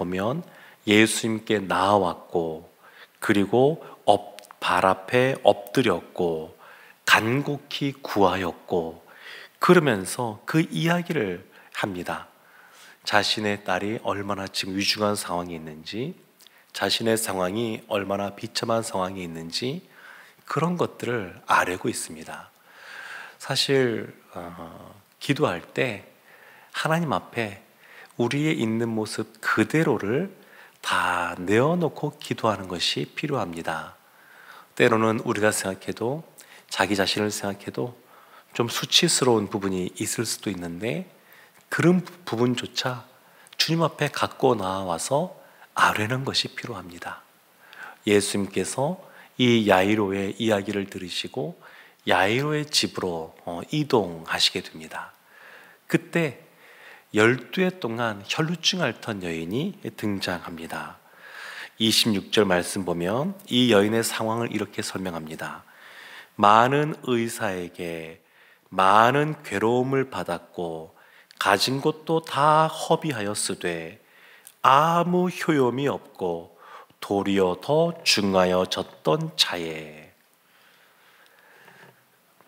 보면 예수님께 나아왔고, 그리고 발 앞에 엎드렸고, 간곡히 구하였고, 그러면서 그 이야기를 합니다. 자신의 딸이 얼마나 지금 위중한 상황이 있는지, 자신의 상황이 얼마나 비참한 상황이 있는지, 그런 것들을 아뢰고 있습니다. 사실 기도할 때 하나님 앞에 우리의 있는 모습 그대로를 다 내어놓고 기도하는 것이 필요합니다. 때로는 우리가 생각해도, 자기 자신을 생각해도 좀 수치스러운 부분이 있을 수도 있는데, 그런 부분조차 주님 앞에 갖고 나와서 아뢰는 것이 필요합니다. 예수님께서 이 야이로의 이야기를 들으시고 야이로의 집으로 이동하시게 됩니다. 그때 12해 동안 혈루증 앓던 여인이 등장합니다. 26절 말씀 보면 이 여인의 상황을 이렇게 설명합니다. 많은 의사에게 많은 괴로움을 받았고 가진 것도 다 허비하였으되 아무 효용이 없고 도리어 더 중하여졌던 자에.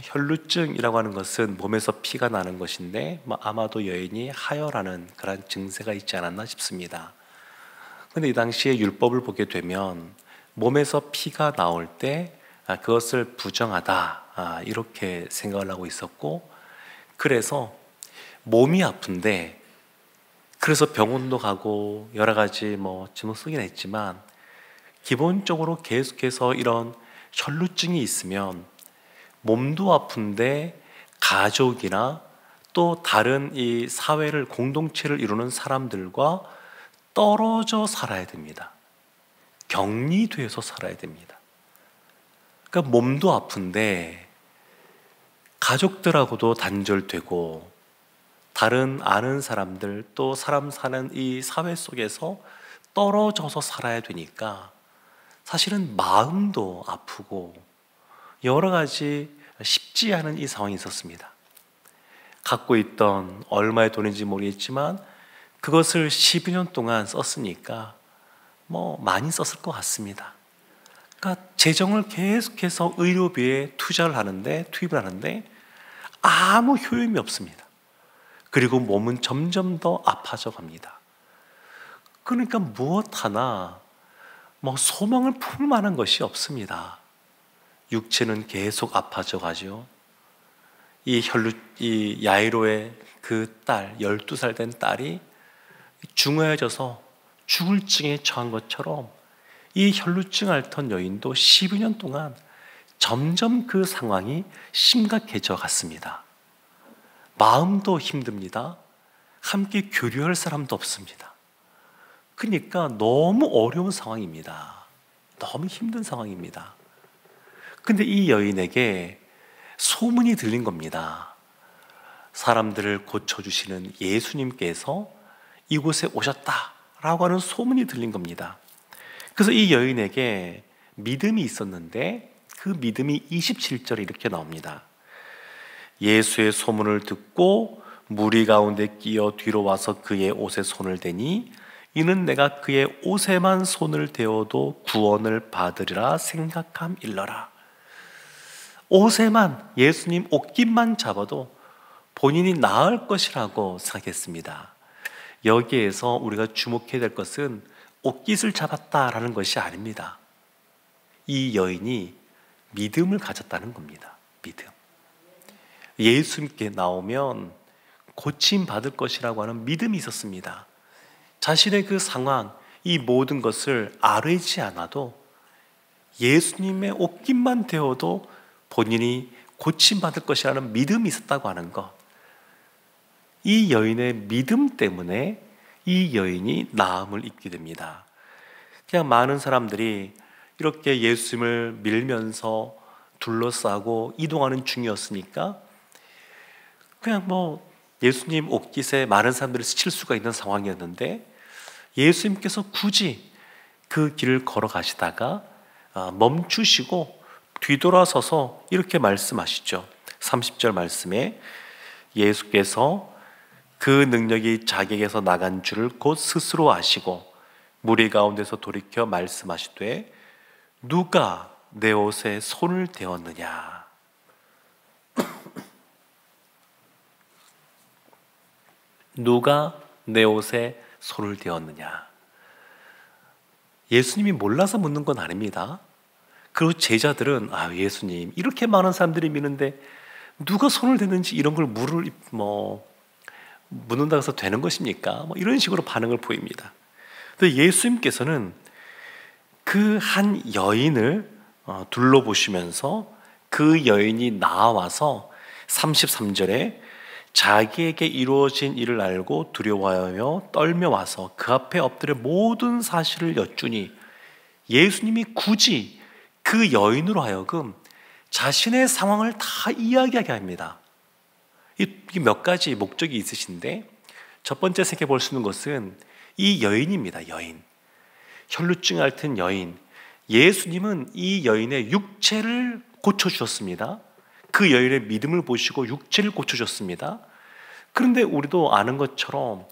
혈루증이라고 하는 것은 몸에서 피가 나는 것인데 아마도 여인이 하혈하는 그런 증세가 있지 않았나 싶습니다. 그런데 이 당시에 율법을 보게 되면 몸에서 피가 나올 때 그것을 부정하다, 이렇게 생각을 하고 있었고, 그래서 몸이 아픈데, 그래서 병원도 가고 여러 가지 짐을 쓰긴 했지만, 기본적으로 계속해서 이런 혈루증이 있으면 몸도 아픈데 가족이나 또 다른 이 사회를, 공동체를 이루는 사람들과 떨어져 살아야 됩니다. 격리돼서 살아야 됩니다. 그러니까 몸도 아픈데 가족들하고도 단절되고, 다른 아는 사람들, 또 사람 사는 이 사회 속에서 떨어져서 살아야 되니까 사실은 마음도 아프고 여러 가지 쉽지 않은 이 상황이 있었습니다. 갖고 있던 얼마의 돈인지 모르겠지만 그것을 12년 동안 썼으니까 많이 썼을 것 같습니다. 그러니까 재정을 계속해서 의료비에 투입을 하는데 아무 효용이 없습니다. 그리고 몸은 점점 더 아파져 갑니다. 그러니까 무엇 하나 소망을 품을 만한 것이 없습니다. 육체는 계속 아파져 가죠. 이 야이로의 그 딸, 12살 된 딸이 중후해져서 죽을 증에 처한 것처럼 이 혈루증 앓던 여인도 12년 동안 점점 그 상황이 심각해져 갔습니다. 마음도 힘듭니다. 함께 교류할 사람도 없습니다. 그러니까 너무 어려운 상황입니다. 너무 힘든 상황입니다. 근데 이 여인에게 소문이 들린 겁니다. 사람들을 고쳐주시는 예수님께서 이곳에 오셨다라고 하는 소문이 들린 겁니다. 그래서 이 여인에게 믿음이 있었는데 그 믿음이 27절에 이렇게 나옵니다. 예수의 소문을 듣고 무리 가운데 끼어 뒤로 와서 그의 옷에 손을 대니 이는 내가 그의 옷에만 손을 대어도 구원을 받으리라 생각함일러라. 옷에만, 예수님 옷깃만 잡아도 본인이 나을 것이라고 생각했습니다. 여기에서 우리가 주목해야 될 것은 옷깃을 잡았다라는 것이 아닙니다. 이 여인이 믿음을 가졌다는 겁니다. 믿음. 예수님께 나오면 고침받을 것이라고 하는 믿음이 있었습니다. 자신의 그 상황, 이 모든 것을 아뢰지 않아도 예수님의 옷깃만 대어도 본인이 고침받을 것이라는 믿음이 있었다고 하는 것. 이 여인의 믿음 때문에 이 여인이 나음을 입게 됩니다. 그냥 많은 사람들이 이렇게 예수님을 밀면서 둘러싸고 이동하는 중이었으니까 그냥 예수님 옷깃에 많은 사람들이 스칠 수가 있는 상황이었는데, 예수님께서 굳이 그 길을 걸어가시다가 멈추시고 뒤돌아서서 이렇게 말씀하시죠. 30절 말씀에 예수께서 그 능력이 자기에게서 나간 줄을 곧 스스로 아시고 무리 가운데서 돌이켜 말씀하시되 누가 내 옷에 손을 대었느냐. 누가 내 옷에 손을 대었느냐. 예수님이 몰라서 묻는 건 아닙니다. 그리고 제자들은 예수님 이렇게 많은 사람들이 미는데 누가 손을 대는지 이런 걸 묻는다고 해서 되는 것입니까? 이런 식으로 반응을 보입니다. 근데 예수님께서는 그 한 여인을 둘러보시면서 그 여인이 나와서 33절에 자기에게 이루어진 일을 알고 두려워하며 떨며 와서 그 앞에 엎드려 모든 사실을 여쭈니, 예수님이 굳이 그 여인으로 하여금 자신의 상황을 다 이야기하게 합니다. 이 몇 가지 목적이 있으신데, 첫 번째 생각해 볼 수 있는 것은 이 여인입니다. 여인, 혈루증 앓던 여인. 예수님은 이 여인의 육체를 고쳐주셨습니다. 그 여인의 믿음을 보시고 육체를 고쳐줬습니다. 그런데 우리도 아는 것처럼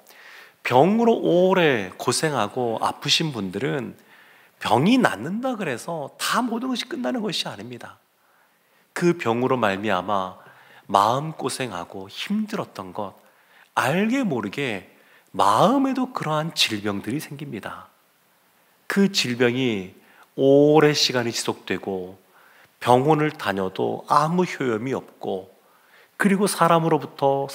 병으로 오래 고생하고 아프신 분들은 병이 낫는다 그래서 다 모든 것이 끝나는 것이 아닙니다. 그 병으로 말미암아 마음고생하고 힘들었던 것, 알게 모르게 마음에도 그러한 질병들이 생깁니다. 그 질병이 오랜 시간이 지속되고 병원을 다녀도 아무 효험이 없고, 그리고 사람들로부터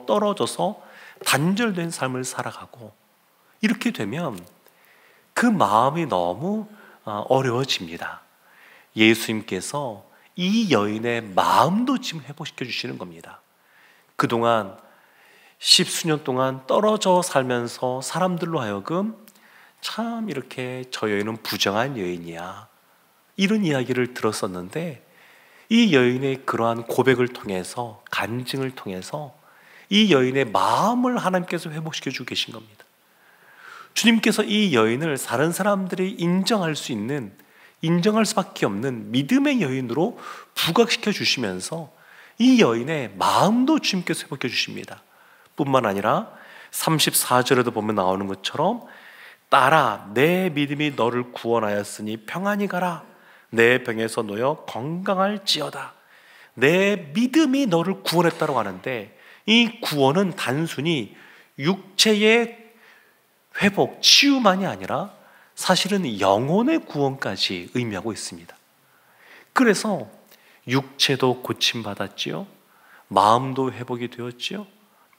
떨어져서 단절된 삶을 살아가고, 이렇게 되면 그 마음이 너무 어려워집니다. 예수님께서 이 여인의 마음도 지금 회복시켜 주시는 겁니다. 그동안 10수년 동안 떨어져 살면서 사람들로 하여금 참 이렇게 저 여인은 부정한 여인이야, 이런 이야기를 들었었는데, 이 여인의 그러한 고백을 통해서, 간증을 통해서 이 여인의 마음을 하나님께서 회복시켜 주고 계신 겁니다. 주님께서 이 여인을 다른 사람들이 인정할 수밖에 없는 믿음의 여인으로 부각시켜 주시면서 이 여인의 마음도 주님께서 회복해 주십니다. 뿐만 아니라 34절에도 보면 나오는 것처럼, 딸아, 내 믿음이 너를 구원하였으니 평안히 가라. 내 병에서 놓여 건강할지어다. 내 믿음이 너를 구원했다고 하는데, 이 구원은 단순히 육체의 회복, 치유만이 아니라 사실은 영혼의 구원까지 의미하고 있습니다. 그래서 육체도 고침받았지요, 마음도 회복이 되었지요,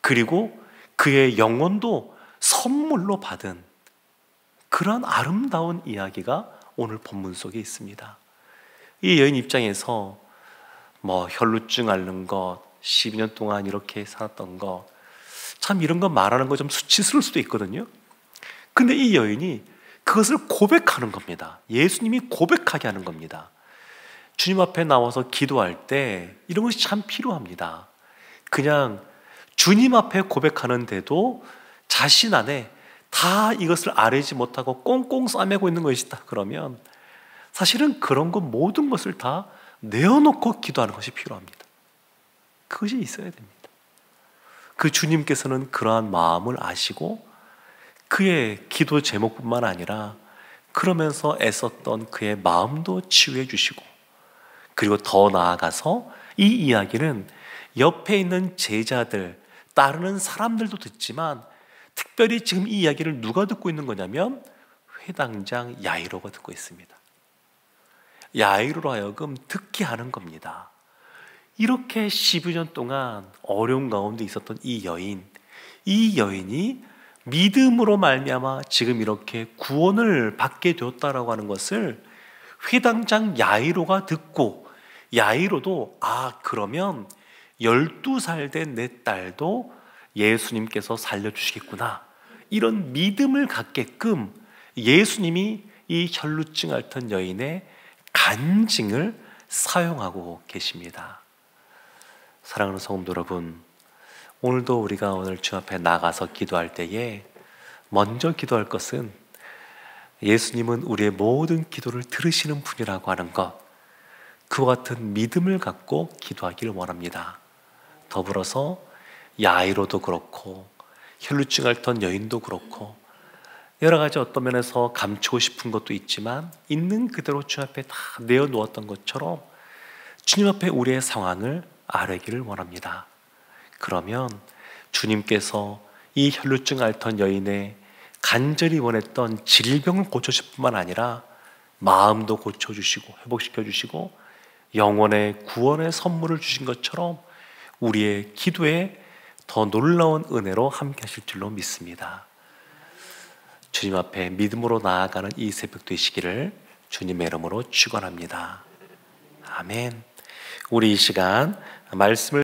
그리고 그의 영혼도 선물로 받은 그런 아름다운 이야기가 오늘 본문 속에 있습니다. 이 여인 입장에서 혈루증 앓는 것, 12년 동안 이렇게 살았던 것, 참 이런 거 말하는 거 좀 수치스러울 수도 있거든요. 근데 이 여인이 그것을 고백하는 겁니다. 예수님이 고백하게 하는 겁니다. 주님 앞에 나와서 기도할 때 이런 것이 참 필요합니다. 그냥 주님 앞에 고백하는데도 자신 안에 다 이것을 아뢰지 못하고 꽁꽁 싸매고 있는 것이다 그러면, 사실은 그런 것 모든 것을 다 내어놓고 기도하는 것이 필요합니다. 그것이 있어야 됩니다. 그 주님께서는 그러한 마음을 아시고 그의 기도 제목뿐만 아니라 그러면서 애썼던 그의 마음도 치유해 주시고, 그리고 더 나아가서 이 이야기는 옆에 있는 제자들, 따르는 사람들도 듣지만 특별히 지금 이 이야기를 누가 듣고 있는 거냐면 회당장 야이로가 듣고 있습니다. 야이로로 하여금 듣게 하는 겁니다. 이렇게 12년 동안 어려운 가운데 있었던 이 여인이 믿음으로 말미암아 지금 이렇게 구원을 받게 되었다라고 하는 것을 회당장 야이로가 듣고, 야이로도 그러면 12살 된 내 딸도 예수님께서 살려주시겠구나, 이런 믿음을 갖게끔 예수님이 이 혈루증 앓던 여인의 간증을 사용하고 계십니다. 사랑하는 성도 여러분, 오늘도 우리가 오늘 주 앞에 나가서 기도할 때에 먼저 기도할 것은, 예수님은 우리의 모든 기도를 들으시는 분이라고 하는 것, 그와 같은 믿음을 갖고 기도하기를 원합니다. 더불어서 야이로도 그렇고 혈루증 앓던 여인도 그렇고 여러 가지 어떤 면에서 감추고 싶은 것도 있지만 있는 그대로 주님 앞에 다 내어놓았던 것처럼 주님 앞에 우리의 상황을 아뢰기를 원합니다. 그러면 주님께서 이 혈루증 앓던 여인의 간절히 원했던 질병을 고쳐주실 뿐만 아니라 마음도 고쳐주시고 회복시켜주시고 영혼의 구원의 선물을 주신 것처럼 우리의 기도에 더 놀라운 은혜로 함께 하실 줄로 믿습니다. 주님 앞에 믿음으로 나아가는 이 새벽 되시기를 주님의 이름으로 축원합니다. 아멘. 우리 이 시간 말씀을